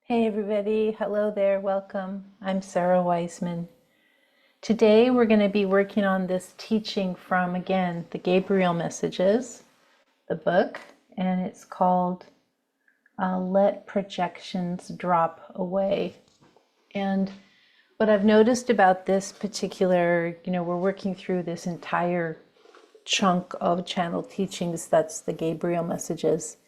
Hey everybody, hello there, welcome. I'm Sara Wiseman. Today we're going to be working on this teaching from, again, the Gabriel Messages, the book, and it's called Let Projections Drop Away. And what I've noticed about this particular, we're working through this entire chunk of channel teachings, that's the Gabriel Messages.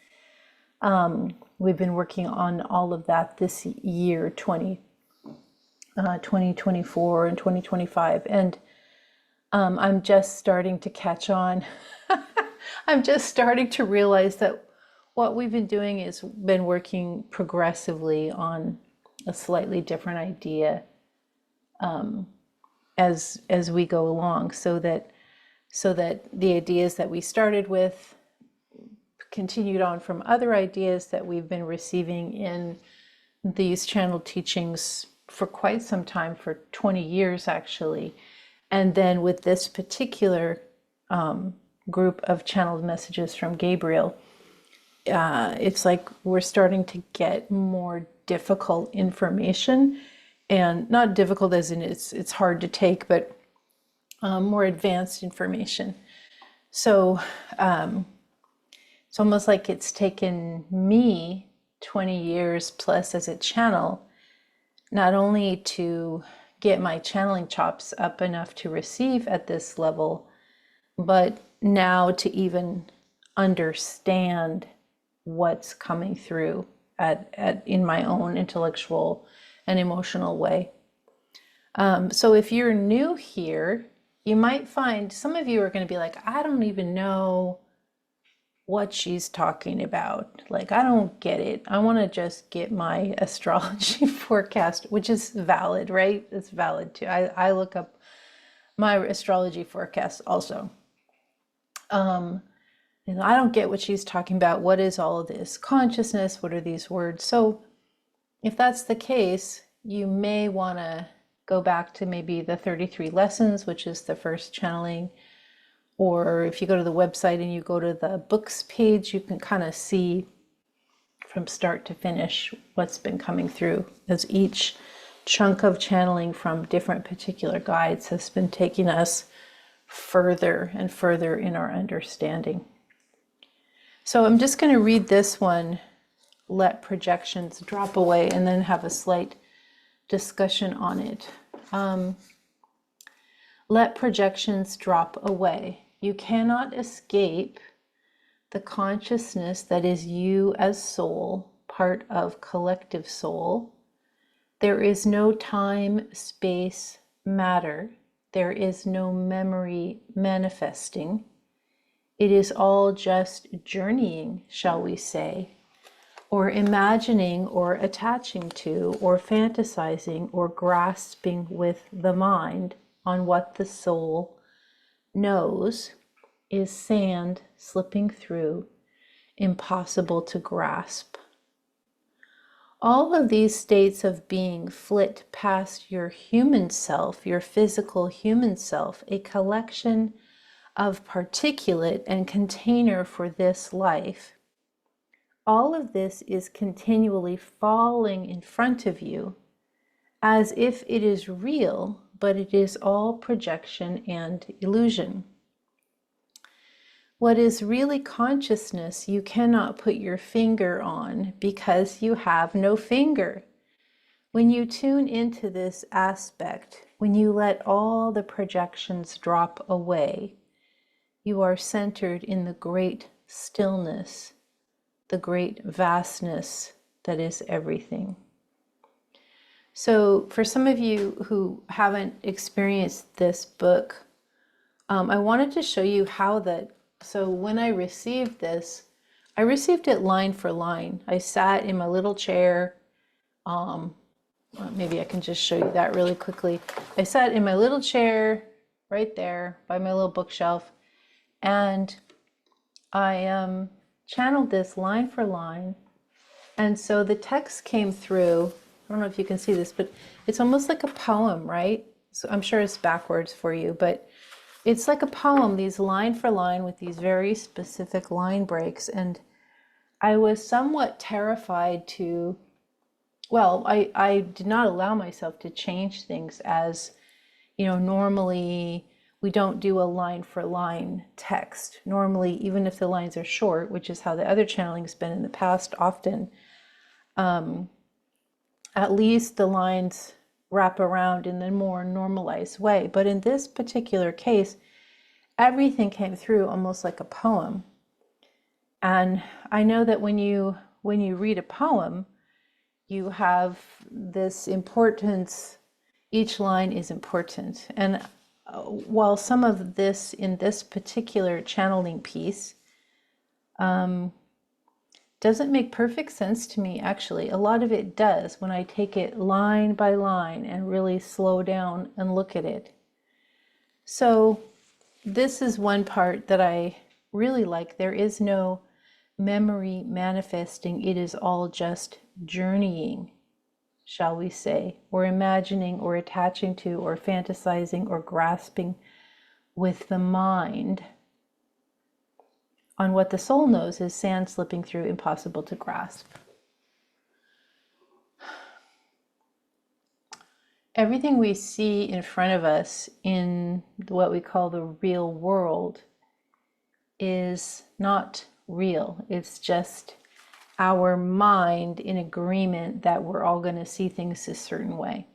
We've been working on all of that this year, 2024 and 2025. And I'm just starting to catch on. I'm just starting to realize that what we've been doing is been working progressively on a slightly different idea as we go along, so that the ideas that we started with continued on from other ideas that we've been receiving in these channel teachings for quite some time, for 20 years actually. And then with this particular group of channeled messages from Gabriel, it's like we're starting to get more difficult information, and not difficult as in it's hard to take, but more advanced information. So it's almost like it's taken me 20 years plus as a channel, not only to get my channeling chops up enough to receive at this level, but now to even understand what's coming through in my own intellectual and emotional way. So if you're new here, you might find some of you are going to be like, I don't even know what she's talking about. Like, I don't get it. I want to just get my astrology forecast, which is valid, right? It's valid too. I look up my astrology forecast also. And I don't get what she's talking about. What is all of this consciousness? What are these words? So if that's the case, you may want to go back to maybe the 33 lessons, which is the first channeling. Or if you go to the website and you go to the books page, you can kind of see from start to finish what's been coming through, as each chunk of channeling from different particular guides has been taking us further and further in our understanding. So I'm just going to read this one, Let Projections Drop Away, and then have a slight discussion on it. Let projections drop away. You cannot escape the consciousness that is you as soul, part of collective soul. There is no time, space, matter. There is no memory manifesting. It is all just journeying, shall we say, or imagining or attaching to or fantasizing or grasping with the mind on what the soul knows is sand slipping through, impossible to grasp. All of these states of being flit past your human self, your physical human self, a collection of particulate and container for this life. All of this is continually falling in front of you as if it is real, but it is all projection and illusion. What is really consciousness you cannot put your finger on because you have no finger. When you tune into this aspect, when you let all the projections drop away, you are centered in the great stillness, the great vastness that is everything. So for some of you who haven't experienced this book, I wanted to show you how that, so when I received this, I received it line for line. I sat in my little chair. Maybe I can just show you that really quickly. I sat in my little chair right there by my little bookshelf, and I channeled this line for line. And so the text came through. I don't know if you can see this, but it's almost like a poem, right? So I'm sure it's backwards for you, but it's like a poem, these line for line with these very specific line breaks. And I was somewhat terrified to well, I did not allow myself to change things as, normally we don't do a line for line text. Normally, even if the lines are short, which is how the other channeling's been in the past often, at least the lines wrap around in a more normalized way. But in this particular case, everything came through almost like a poem. And I know that when you read a poem, you have this importance. Each line is important. And while some of this in this particular channeling piece doesn't make perfect sense to me, actually, a lot of it does when I take it line by line and really slow down and look at it. So this is one part that I really like. There is no memory manifesting. It is all just journeying, shall we say, or imagining or attaching to or fantasizing or grasping with the mind on what the soul knows is sand slipping through, impossible to grasp. Everything we see in front of us in what we call the real world is not real. It's just our mind in agreement that we're all going to see things a certain way.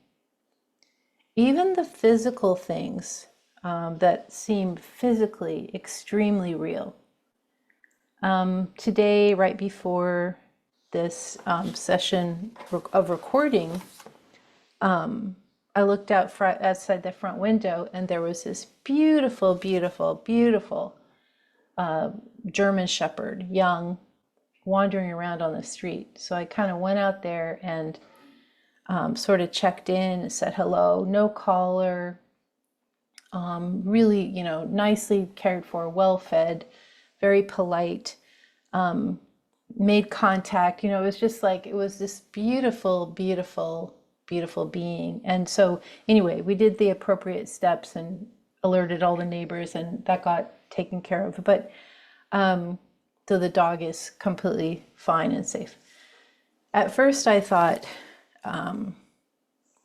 Even the physical things that seem physically extremely real. Today, right before this session of recording, I looked outside the front window, and there was this beautiful, beautiful, beautiful German Shepherd, young, wandering around on the street. So I kind of went out there and sort of checked in and said hello. No collar, really, nicely cared for, well fed, very polite, made contact. It was just like, it was this beautiful, beautiful, beautiful being. And so anyway, we did the appropriate steps and alerted all the neighbors, and that got taken care of. But so the dog is completely fine and safe. At first I thought,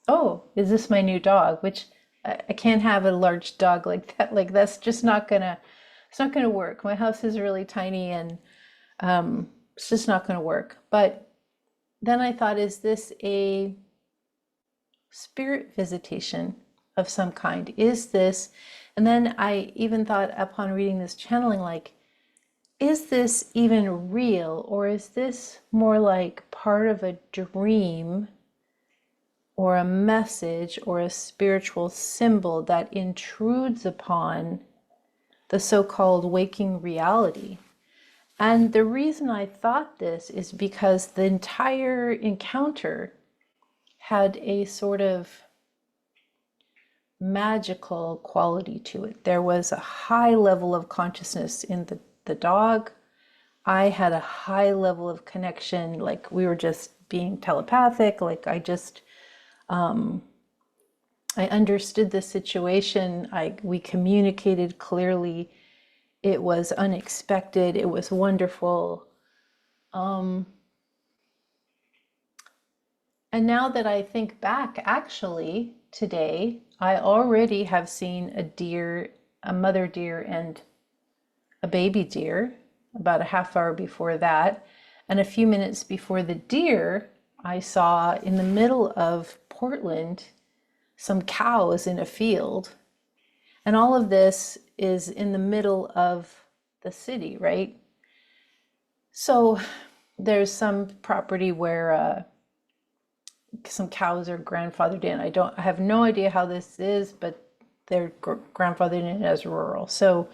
oh, is this my new dog? Which I can't have a large dog like that. Like, that's just it's not gonna work. My house is really tiny, and it's just not gonna work. But then I thought, is this a spirit visitation of some kind? Is this, and then I even thought upon reading this channeling, like, is this even real, or is this more like part of a dream or a message or a spiritual symbol that intrudes upon the so-called waking reality? And the reason I thought this is because the entire encounter had a sort of magical quality to it. There was a high level of consciousness in the dog. I had a high level of connection, like we were just being telepathic. Like I understood the situation. We communicated clearly. It was unexpected. It was wonderful. And now that I think back, actually, today, I already have seen a deer, a mother deer and a baby deer, about a half hour before that. And a few minutes before the deer, I saw in the middle of Portland some cows in a field. And all of this is in the middle of the city, right? So there's some property where some cows are grandfathered in. I have no idea how this is, but they're grandfathered in as rural. So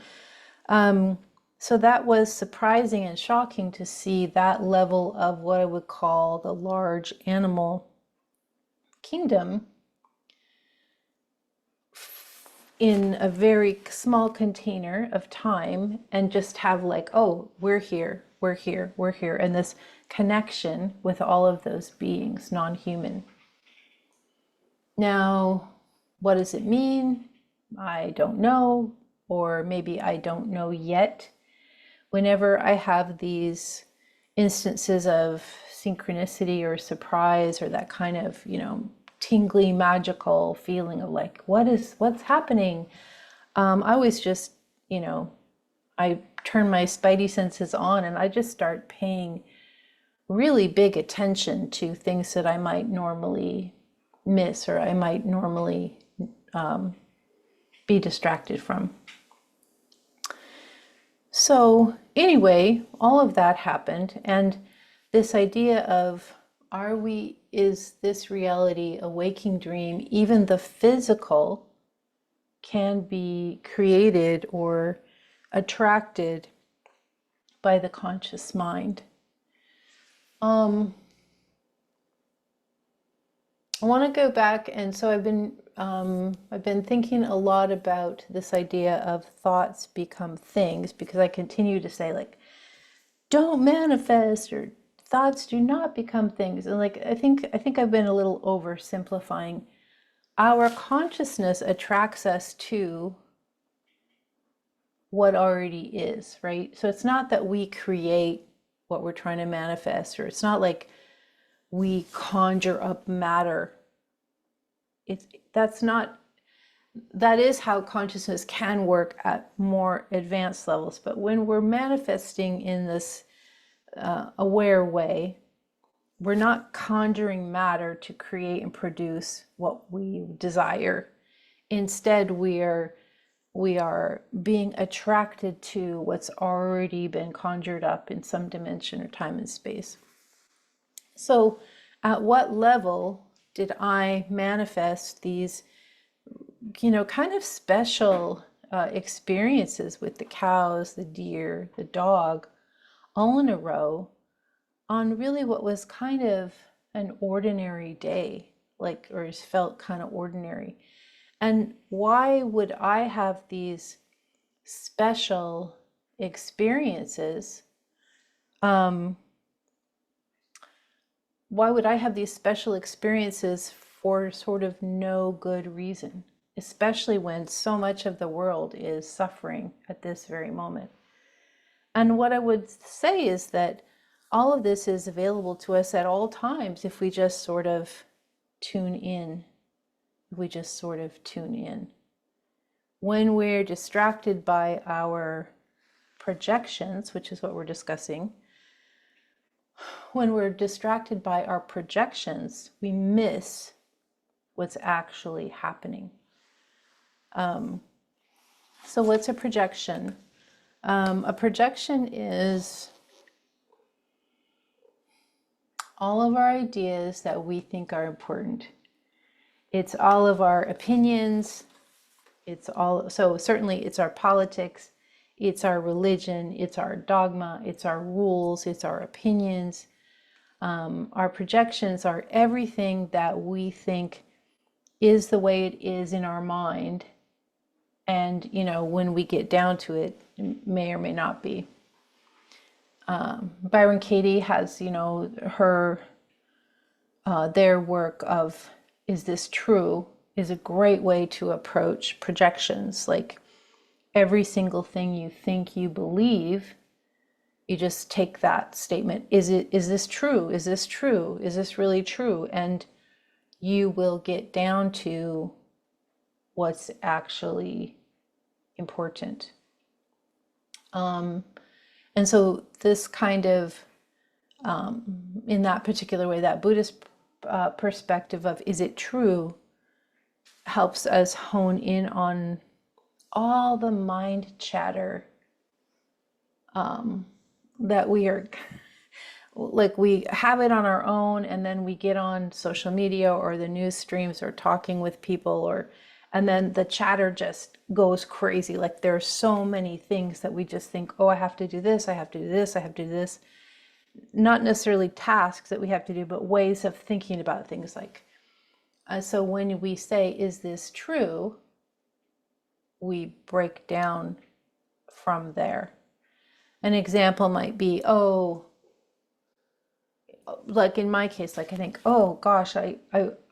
so that was surprising and shocking to see that level of what I would call the large animal kingdom in a very small container of time, and just have like, oh, we're here, we're here, we're here, and this connection with all of those beings, non-human. Now, what does it mean? I don't know, or maybe I don't know yet. Whenever I have these instances of synchronicity or surprise or that kind of, tingly, magical feeling of like, what's happening? I was just, I turn my spidey senses on and I just start paying really big attention to things that I might normally miss or I might normally be distracted from. So anyway, all of that happened, and this idea of is this reality a waking dream? Even the physical can be created or attracted by the conscious mind. I want to go back, and so I've been thinking a lot about this idea of thoughts become things, because I continue to say like, don't manifest, or thoughts do not become things, and like I think I've been a little oversimplifying. Our consciousness attracts us to what already is, right? So it's not that we create what we're trying to manifest, or it's not like we conjure up matter. That is how consciousness can work at more advanced levels. But when we're manifesting in this aware way, we're not conjuring matter to create and produce what we desire. Instead, we are being attracted to what's already been conjured up in some dimension or time and space. So at what level did I manifest these, kind of special experiences with the cows, the deer, the dog, all in a row on really what was kind of an ordinary day, like, or it felt kind of ordinary? And why would I have these special experiences? Why would I have these special experiences for sort of no good reason, especially when so much of the world is suffering at this very moment? And what I would say is that all of this is available to us at all times if we just sort of tune in. When we're distracted by our projections, which is what we're discussing, when we're distracted by our projections, we miss what's actually happening. So what's a projection? A projection is all of our ideas that we think are important. It's all of our opinions. So certainly it's our politics, it's our religion, it's our dogma, it's our rules, it's our opinions. Our projections are everything that we think is the way it is in our mind. And, when we get down to it, it may or may not be. Byron Katie has, their work of Is This True? Is a great way to approach projections. Like every single thing you think you believe, you just take that statement. Is this true? Is this true? Is this really true? And you will get down to what's actually important. And so this kind of, in that particular way, that Buddhist perspective of is it true, helps us hone in on all the mind chatter that we are, like we have it on our own, and then we get on social media or the news streams or talking with people, and then the chatter just goes crazy. Like there are so many things that we just think, oh, I have to do this, I have to do this, I have to do this. Not necessarily tasks that we have to do, but ways of thinking about things. Like, so when we say, is this true? We break down from there. An example might be, like in my case, like I think, oh gosh,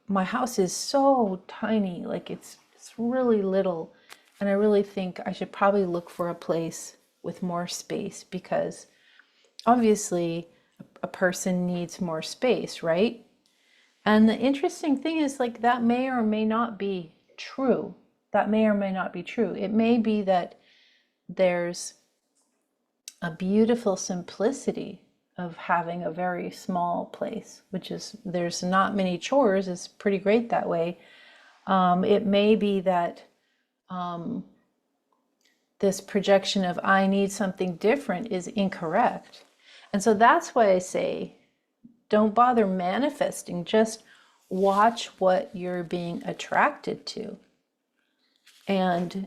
my house is so tiny, like it's really little, and I really think I should probably look for a place with more space, because obviously a person needs more space, right? And the interesting thing is, like, that may or may not be true. That may or may not be true. It may be that there's a beautiful simplicity of having a very small place, which is, there's not many chores. It's pretty great that way. It may be that this projection of I need something different is incorrect. And so that's why I say, don't bother manifesting, just watch what you're being attracted to. And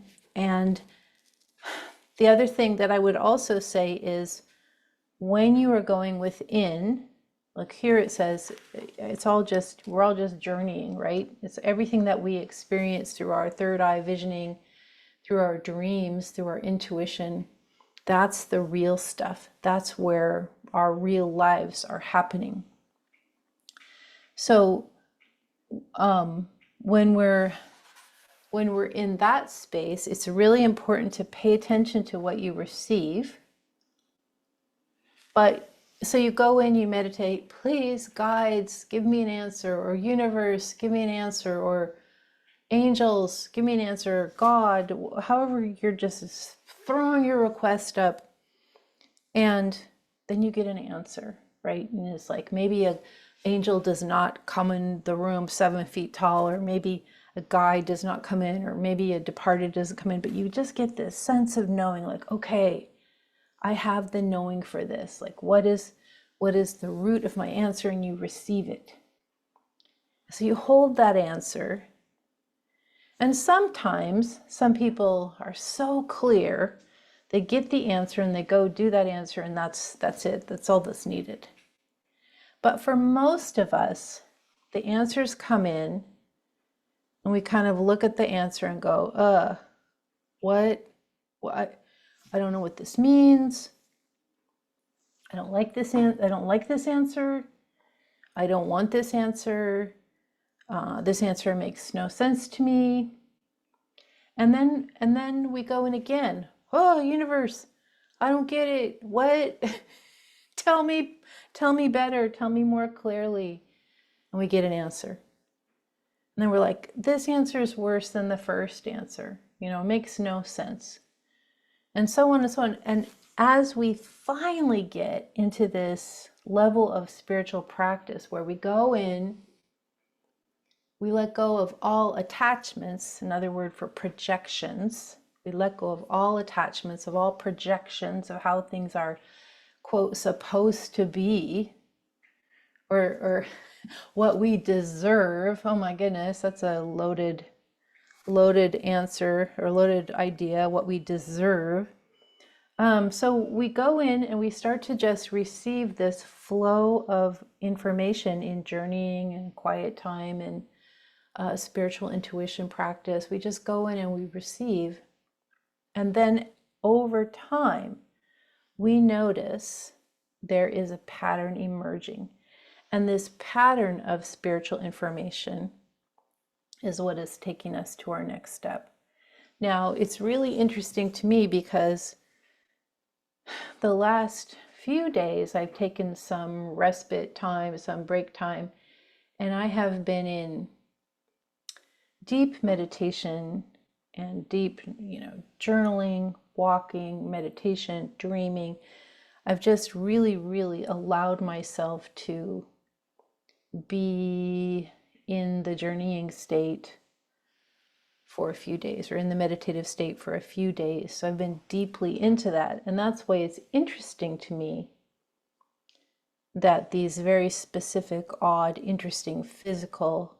the other thing that I would also say is, when you are going within, like here it says, it's all just, we're all just journeying, right? It's everything that we experience through our third eye visioning, through our dreams, through our intuition. That's the real stuff. That's where our real lives are happening. So when we're in that space, it's really important to pay attention to what you receive. But so you go in, you meditate, please, guides, give me an answer, or universe, give me an answer, or angels, give me an answer, God, however, you're just throwing your request up, and then you get an answer, right? And it's like, maybe an angel does not come in the room 7 feet tall, or maybe a guide does not come in, or maybe a departed doesn't come in, but you just get this sense of knowing, like, okay, I have the knowing for this. Like, what is the root of my answer? And you receive it. So you hold that answer. And sometimes some people are so clear, they get the answer and they go do that answer, and that's it. That's all that's needed. But for most of us, the answers come in and we kind of look at the answer and go, what? I don't know what this means. I don't like this answer. I don't like this answer. I don't want this answer. This answer makes no sense to me. And then we go in again. Oh, universe, I don't get it. What? Tell me better. Tell me more clearly. And we get an answer. And then we're like, this answer is worse than the first answer. You know, it makes no sense. And so on and so on. And as we finally get into this level of spiritual practice where we go in, we let go of all attachments, another word for projections. We let go of all attachments, of all projections of how things are, quote, supposed to be, or what we deserve. Oh my goodness, that's a loaded answer, or loaded idea, what we deserve. So we go in and we start to just receive this flow of information in journeying and quiet time and spiritual intuition practice. We just go in and we receive. And then over time, we notice there is a pattern emerging. And this pattern of spiritual information is what is taking us to our next step. Now, it's really interesting to me because the last few days I've taken some respite time, some break time, and I have been in deep meditation and deep, journaling, walking, meditation, dreaming. I've just really, really allowed myself to be in the journeying state for a few days, or in the meditative state for a few days. So I've been deeply into that. And that's why it's interesting to me that these very specific, odd, interesting physical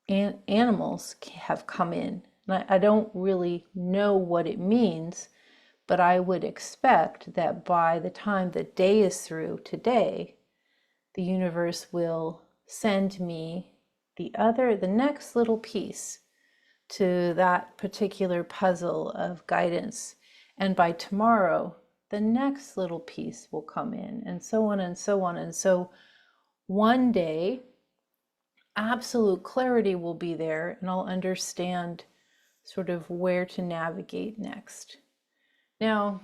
animals have come in. And I don't really know what it means, but I would expect that by the time the day is through today, the universe will send me the next little piece to that particular puzzle of guidance. And by tomorrow, the next little piece will come in, and so on and so on. And so one day, absolute clarity will be there, and I'll understand sort of where to navigate next. Now,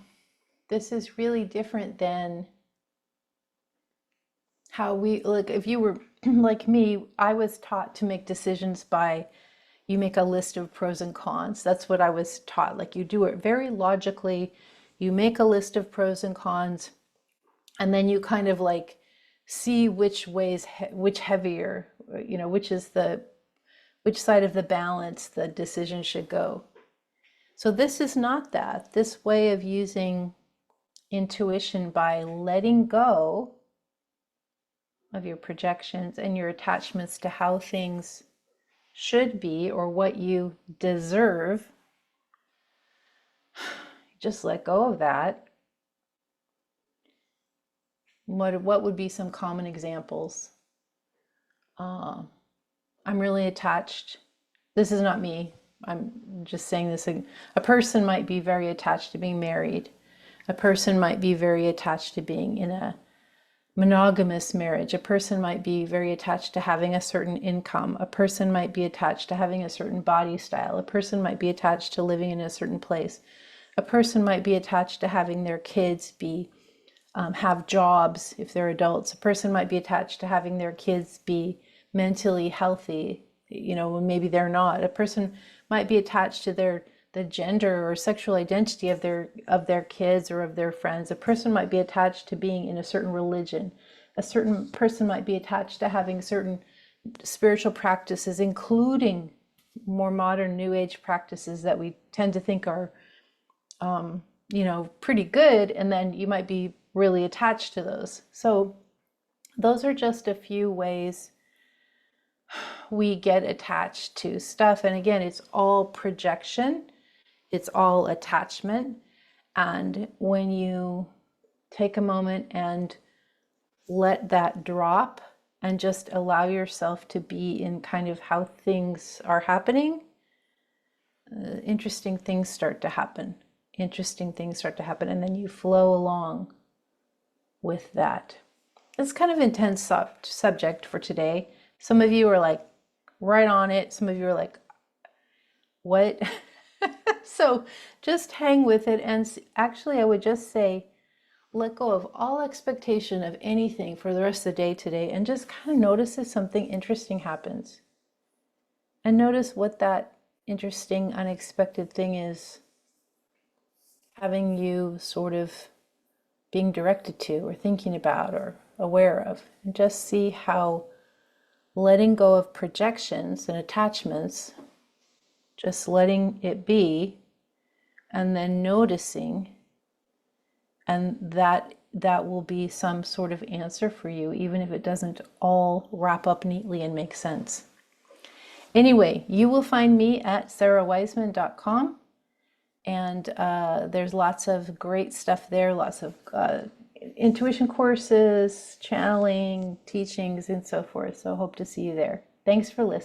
this is really different than how we, like, if you were like me, I was taught to make decisions by, you make a list of pros and cons. That's what I was taught. Like, you do it very logically. You make a list of pros and cons, and then you kind of like see which ways, which heavier, you know, which side of the balance the decision should go. So this is not that. This way of using intuition by letting go of your projections and your attachments to how things should be or what you deserve, just let go of that. What would be some common examples? I'm really attached. This is not me. I'm just saying this. A person might be very attached to being married. A person might be very attached to being in a monogamous marriage. A person might be very attached to having a certain income. A person might be attached to having a certain body style. A person might be attached to living in a certain place. A person might be attached to having their kids have jobs if they're adults. A person might be attached to having their kids be mentally healthy, you know, when maybe they're not. A person might be attached to the gender or sexual identity of their kids or of their friends. A person might be attached to being in a certain religion. A certain person might be attached to having certain spiritual practices, including more modern New Age practices that we tend to think are, you know, pretty good. And then you might be really attached to those. So those are just a few ways we get attached to stuff. And again, it's all projection. It's all attachment. And when you take a moment and let that drop and just allow yourself to be in kind of how things are happening, interesting things start to happen. Interesting things start to happen. And then you flow along with that. It's kind of intense subject for today. Some of you are like right on it. Some of you are like, what? So just hang with it. And actually, I would just say, let go of all expectation of anything for the rest of the day today, and just kind of notice if something interesting happens. And notice what that interesting, unexpected thing is having you sort of being directed to or thinking about or aware of. And just see how letting go of projections and attachments, just letting it be, and then noticing, and that will be some sort of answer for you, even if it doesn't all wrap up neatly and make sense. Anyway, you will find me at sarawiseman.com, and there's lots of great stuff there, lots of intuition courses, channeling, teachings, and so forth. So hope to see you there. Thanks for listening.